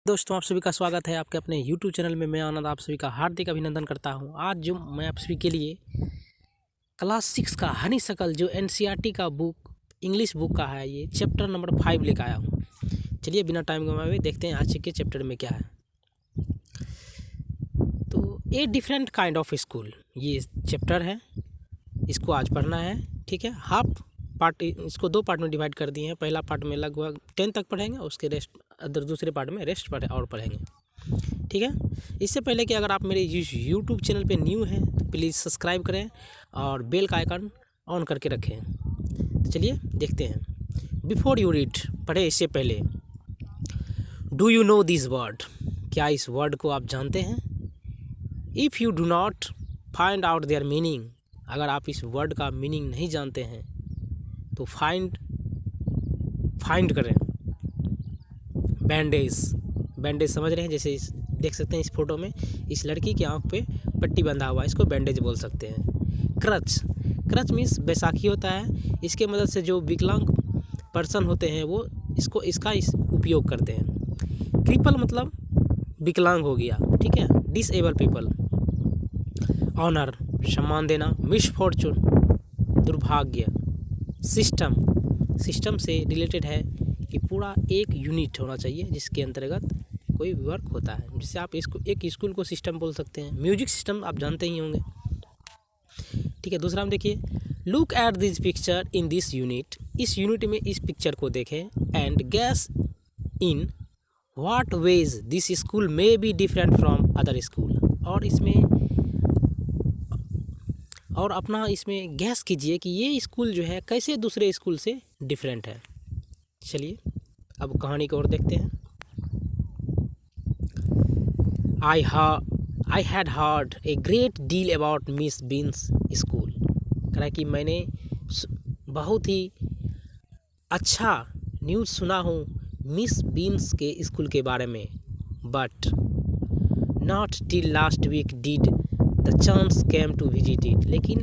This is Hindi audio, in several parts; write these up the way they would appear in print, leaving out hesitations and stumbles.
दोस्तों, आप सभी का स्वागत है आपके अपने YouTube चैनल में। मैं आनंद आप सभी का हार्दिक अभिनंदन करता हूं। आज जो मैं आप सभी के लिए क्लास 6 का हनीशकल जो NCERT का बुक इंग्लिश बुक का है, ये चैप्टर नंबर 5 लेकर आया हूं। चलिए बिना टाइम गंवाए हुए देखते हैं आज के चैप्टर में क्या है। तो a different kind of school ये चैप्टर है, इसको आज पढ़ना है। ठीक है, हाफ पार्ट इसको दो पार्ट में डिवाइड कर दिए हैं। पहला पार्ट में लगभग 10 तक पढ़ेंगे, उसके रेस्ट दूसरे पार्ट में रेस्ट पढ़ेंगे। ठीक है, इससे पहले कि अगर आप मेरे यूट्यूब चैनल पे न्यू हैं तो प्लीज़ सब्सक्राइब करें और बेल का आइकन ऑन करके रखें। तो चलिए देखते हैं। बिफोर यू रीड, पढ़े इससे पहले, do you know this word, क्या इस वर्ड को आप जानते हैं? If you do not find out there meaning, अगर आप इस वर्ड का मीनिंग नहीं जानते हैं तो फाइंड करें। बैंडेज समझ रहे हैं? जैसे इस देख सकते हैं इस फोटो में इस लड़की की आंख पे पट्टी बंधा हुआ है, इसको बैंडेज बोल सकते हैं। क्रच मीन्स बैसाखी होता है, इसके मदद से जो विकलांग पर्सन होते हैं वो इसका उपयोग करते हैं। क्रिपल मतलब विकलांग हो गया। ठीक है, डिसेबल पीपल। ऑनर सम्मान देना। मिसफॉर्चून दुर्भाग्य। सिस्टम से रिलेटेड है कि पूरा एक यूनिट होना चाहिए जिसके अंतर्गत कोई वर्क होता है, जिससे आप इसको एक स्कूल को सिस्टम बोल सकते हैं। म्यूजिक सिस्टम आप जानते ही होंगे। ठीक है, दूसरा हम देखिए, look at this picture in this unit, इस यूनिट में इस पिक्चर को देखें and gas in what ways this school may be different from other school, और अपना इसमें गैस कीजिए कि ये स्कूल जो है कैसे दूसरे स्कूल से डिफरेंट है। चलिए अब कहानी की ओर देखते हैं। आई had heard a great deal about miss beans school, कह रहा है कि मैंने बहुत ही अच्छा न्यूज़ सुना हूँ मिस बीन्स के स्कूल के बारे में, but not till last week did the chance came to visit it, लेकिन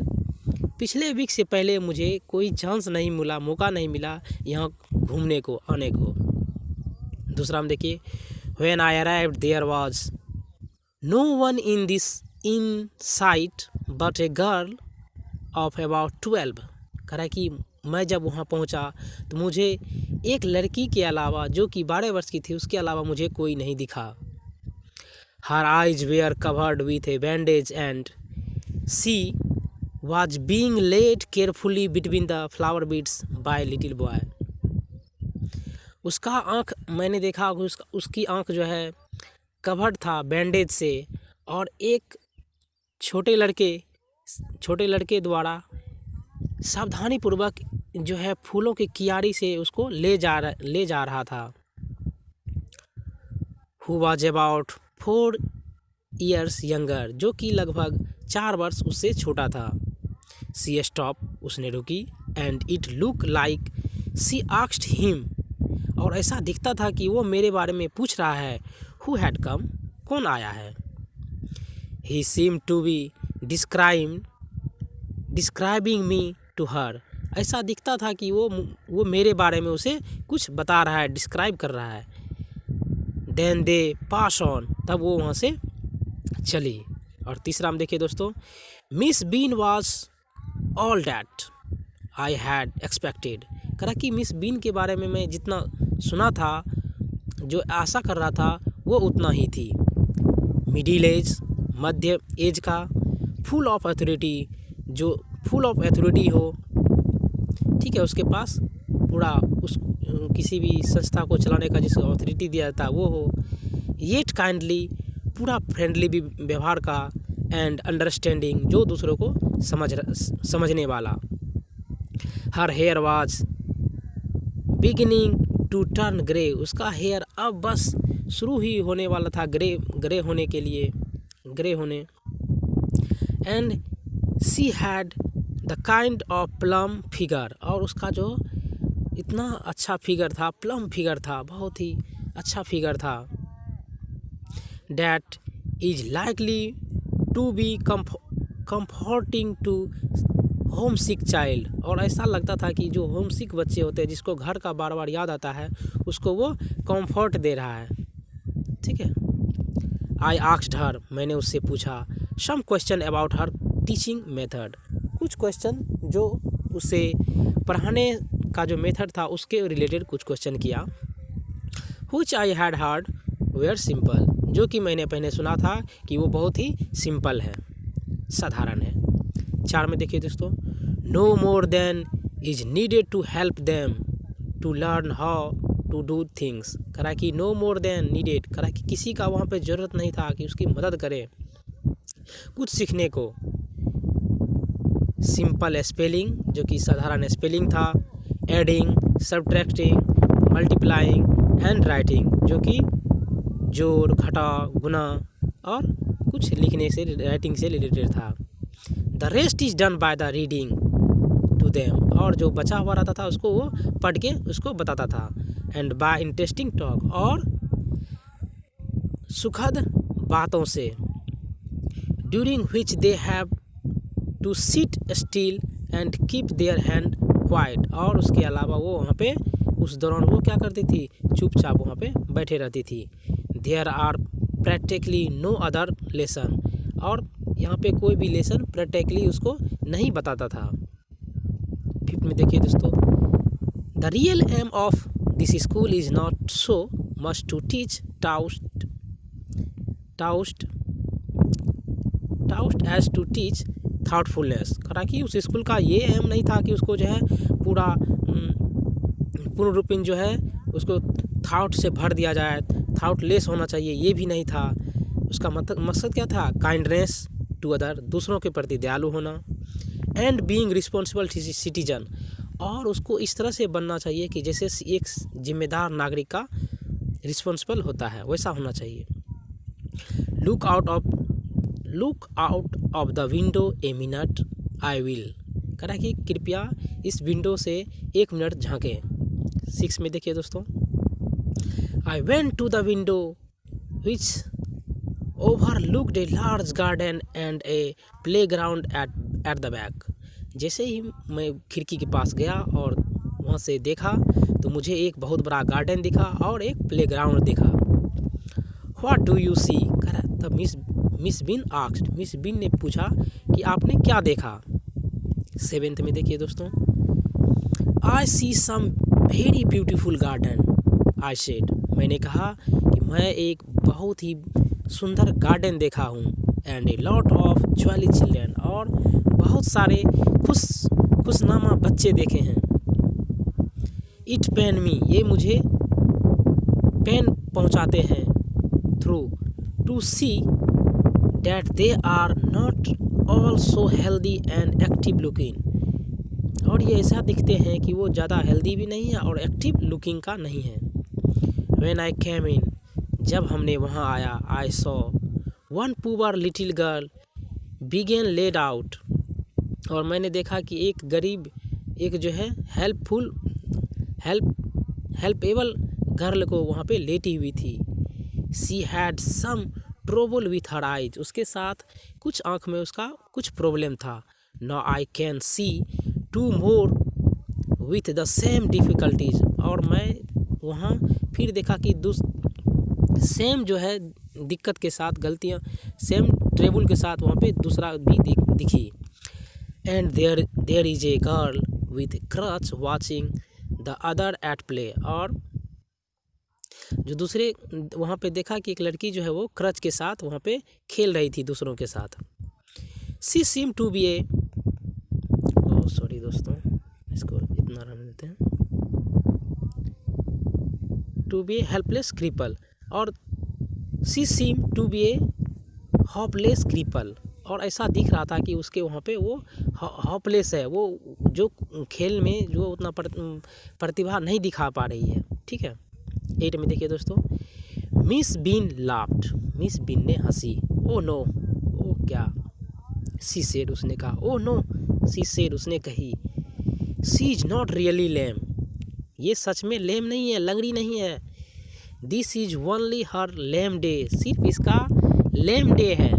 पिछले वीक से पहले मुझे कोई चांस नहीं मिला, मौका नहीं मिला यहाँ घूमने को, आने को। दूसरा हम देखिए, when I arrived there was no one in sight but a girl of about 12, कह रहा है कि मैं जब वहाँ पहुँचा तो मुझे एक लड़की के अलावा, जो कि 12 वर्ष की थी, उसके अलावा मुझे कोई नहीं दिखा। Her eyes were covered with a bandage and she was being laid carefully between the flower beads by little boy, उसका आँख मैंने देखा, उसकी आँख जो है कवर्ड था बैंडेज से, और एक छोटे लड़के द्वारा सावधानी पूर्वक जो है फूलों की कियारी से उसको ले जा रहा था। Who was about 4 years younger, जो कि लगभग 4 वर्ष उससे छोटा था। She stopped, उसने रुकी, and it looked like she asked him, और ऐसा दिखता था कि वो मेरे बारे में पूछ रहा है। Who had come, कौन आया है। He seemed to be describing me to her, ऐसा दिखता था कि वो मेरे बारे में उसे कुछ बता रहा है, डिस्क्राइब कर रहा है। Then they pass on, तब वो वहाँ से चली। और तीसरा हम देखिए दोस्तों, Miss Bean was all that I had expected, कहा कि मिस बीन के बारे में मैं जितना सुना था, जो आशा कर रहा था, वो उतना ही थी। मिडिल एज, मध्य एज का। फुल ऑफ अथॉरिटी, जो फुल ऑफ अथॉरिटी हो, ठीक है, उसके पास पूरा किसी भी संस्था को चलाने का जिसको अथॉरिटी दिया जाता है वो हो। येट काइंडली, पूरा फ्रेंडली भी व्यवहार का। एंड अंडरस्टैंडिंग, जो दूसरों को समझने वाला। Her hair was beginning to turn grey, उसका हेयर अब बस शुरू ही होने वाला था ग्रे होने। And she had the kind of plump figure, और उसका जो इतना अच्छा फिगर था, प्लम फिगर था, बहुत ही अच्छा फिगर था। That is likely to be comforting to homesick child, और ऐसा लगता था कि जो होम सिक बच्चे होते हैं जिसको घर का बार बार याद आता है, उसको वो कंफर्ट दे रहा है। ठीक है। आई आस्क्ड हर, मैंने उससे पूछा, some question about her teaching method, कुछ क्वेश्चन जो उसे पढ़ाने का जो मेथड था उसके रिलेटेड कुछ क्वेश्चन किया। Which I had heard were simple, जो कि मैंने पहले सुना था कि वो बहुत ही सिंपल है, साधारण है। 4 में देखिए दोस्तों, no more than is needed to help them to learn how to do things, करा कि नो मोर देन नीडेड, करा कि किसी का वहाँ पे ज़रूरत नहीं था कि उसकी मदद करे कुछ सीखने को। सिंपल स्पेलिंग, जो कि साधारण स्पेलिंग था, adding, subtracting, multiplying and writing, जो कि जोड़, घटाव, गुना और कुछ लिखने से, राइटिंग से रिलेटेड था। The rest is done by the reading to them, और जो बचा हुआ रहता था उसको वो पढ़ के उसको बताता था। एंड बाय इंटरेस्टिंग टॉक, और सुखद बातों से, during which they have to sit still and keep their hand quiet, और उसके अलावा वो वहाँ पे उस दौरान वो क्या करती थी, चुपचाप वहाँ पे बैठे रहती थी। There are practically no other lesson, और यहाँ पे कोई भी लेसन प्रैक्टिकली उसको नहीं बताता था। 5 में देखिए दोस्तों, the real aim of this school is not so much to teach टाउस्ट एज टू टीच थाउटफुलनेस, करा कि उस स्कूल का ये एम नहीं था कि उसको जो है पूरा पूर्ण रूपेण जो है उसको थाउट से भर दिया जाए, थाउटलेस होना चाहिए, ये भी नहीं था। उसका मकसद क्या था, काइंडनेस टू अदर, दूसरों के प्रति दयालु होना, एंड बीइंग रिस्पॉन्सिबल सिटीजन, और उसको इस तरह से बनना चाहिए कि जैसे एक जिम्मेदार नागरिक का रिस्पॉन्सिबल होता है वैसा होना चाहिए। Look out of the window a minute I will, करा कि कृपया इस विंडो से 1 मिनट झांकें। 6 में देखिए दोस्तों, I went to the window which overlooked a large garden and a playground at the back, जैसे ही मैं खिड़की के पास गया और वहाँ से देखा तो मुझे एक बहुत बड़ा गार्डन दिखा और एक प्लेग्राउंड दिखा। What do you see? तब मिस बिन आस्क्ड, मिस बिन ने पूछा कि आपने क्या देखा। 7 में देखिए दोस्तों, I see some very beautiful garden, I said, मैंने कहा कि मैं एक बहुत ही सुंदर गार्डन देखा हूँ। And a lot of jolly children, और बहुत सारे खुशनामा बच्चे देखे हैं। इट पेन मी, ये मुझे पेन पहुँचाते हैं, through to see that they are not all so healthy and active looking, और ये ऐसा दिखते हैं कि वो ज़्यादा हेल्दी भी नहीं है और एक्टिव लुकिंग का नहीं है। व्हेन आई केम इन, जब हमने वहाँ आया, I saw one poor little girl बिगेन लेड आउट, और मैंने देखा कि एक गरीब, एक जो है हेल्पेबल गर्ल को वहाँ पे लेटी हुई थी। She had some trouble with her eyes, उसके साथ कुछ आँख में उसका कुछ प्रॉब्लम था। Now I can see 2 more with the same difficulties, और मैं वहाँ फिर देखा कि सेम जो है दिक्कत के साथ, गलतियाँ सेम ट्रेबल के साथ वहाँ पे दूसरा भी दिखी। And there is a girl with crutch watching the other at play, और जो दूसरे वहाँ पे देखा कि एक लड़की जो है वो क्रच के साथ वहाँ पे खेल रही थी दूसरों के साथ। She seem to be a, sorry दोस्तों, इसको इतना रहने देते हैं, to be a helpless cripple, और she seem to be a hopeless cripple, और ऐसा दिख रहा था कि उसके वहाँ पे वो होपलेस है, वो जो खेल में जो उतना प्रतिभा नहीं दिखा पा रही है। ठीक है। 8 में देखिए दोस्तों, Miss Bean laughed, Miss Bean ने हंसी। ओ नो, ओ क्या, सी सेड, उसने कहा। ओ नो, सी सेड, उसने कही। She is not really lame, ये सच में लेम नहीं है, लंगड़ी नहीं है। This is only her lame day, सिर्फ इसका लेम डे है।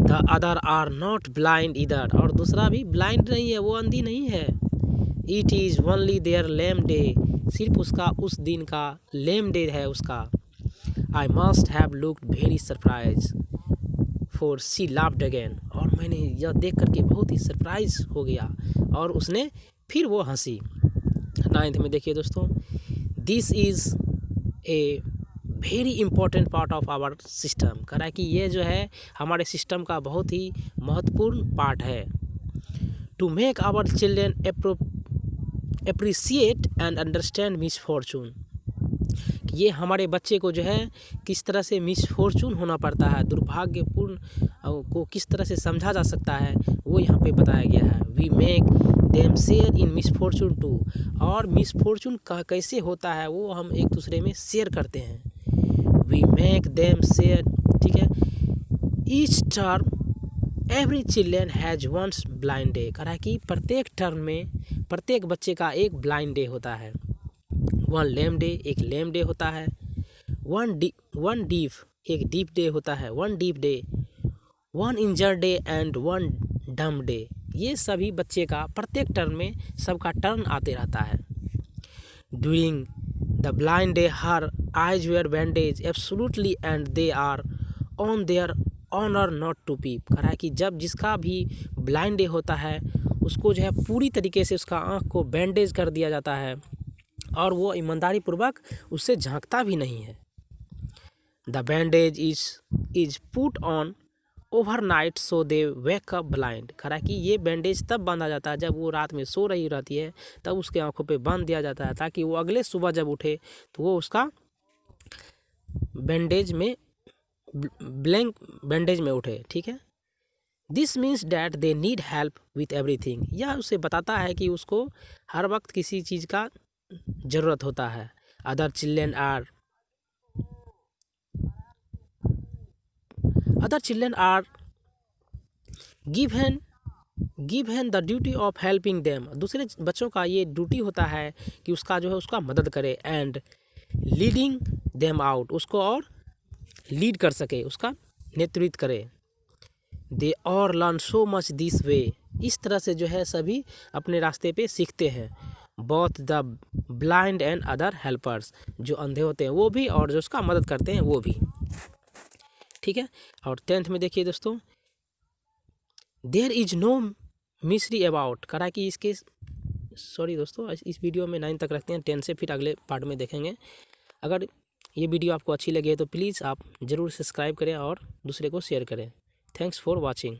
The other are not blind इधर, और दूसरा भी ब्लाइंड नहीं है, वो अंधी नहीं है। It is only their lame day, सिर्फ उसका उस दिन का लेम डे है उसका। I must have looked very surprise for she laughed again. और मैंने यह देख करके बहुत ही सरप्राइज हो गया और उसने फिर वो हंसी। 9th में देखिए दोस्तों, this is a very important part of our system. कह रहा है कि ये जो है हमारे सिस्टम का बहुत ही महत्वपूर्ण पार्ट है। To make our children appreciate and understand misfortune. ये हमारे बच्चे को जो है किस तरह से मिसफॉर्चून होना पड़ता है, दुर्भाग्यपूर्ण को किस तरह से समझा जा सकता है, वो यहाँ पे बताया गया है। We make them share in misfortune too. और मिसफॉर्चून का कैसे होता है वो हम एक दूसरे में शेयर करते हैं। वी मेक देम शेयर, ठीक है। Each term every children has once blind day. कह रहा है कि प्रत्येक टर्म में प्रत्येक बच्चे का एक ब्लाइंड डे होता है। वन लेम डे, एक लेम डे होता है। वन डीफ, एक डीप डे होता है। One deep day, one injured day and one डम डे। ये सभी बच्चे का प्रत्येक टर्म में सबका टर्न आते रहता है। During the blind day her eyes were bandage absolutely and they are on their honour not to peep. कह रहा है कि जब जिसका भी ब्लाइंड डे होता है उसको जो है पूरी तरीके से उसका आँख को बैंडेज कर दिया जाता है और वो ईमानदारी पूर्वक उससे झांकता भी नहीं है। The bandage is put on overnight so they wake up blind. कह रहा है कि ये बैंडेज तब बांधा जाता है जब वो रात में सो रही रहती है, तब उसके आंखों पे बांध दिया जाता है ताकि वो अगले सुबह जब उठे तो वो उसका बैंडेज में ब्लैंक बैंडेज में उठे, ठीक है। This means that they need help with everything. यह उसे बताता है कि उसको हर वक्त किसी चीज़ का ज़रूरत होता है। Other children are given the duty of helping them. दूसरे बच्चों का ये ड्यूटी होता है कि उसका जो है उसका मदद करे। एंड लीडिंग देम आउट, उसको और लीड कर सके, उसका नेतृत्व करे। दे और learn so much this way. इस तरह से जो है सभी अपने रास्ते पे सीखते हैं। Both the blind and other helpers, जो अंधे होते हैं वो भी और जो उसका मदद करते हैं वो भी, ठीक है। और 10th में देखिए दोस्तों, there is no mystery about. कह रहा है कि इसके सॉरी दोस्तों, इस वीडियो में 9 तक रखते हैं, 10 से फिर अगले पार्ट में देखेंगे। अगर ये वीडियो आपको अच्छी लगी है तो प्लीज़ आप ज़रूर सब्सक्राइब करें और दूसरे को शेयर करें। Thanks for watching.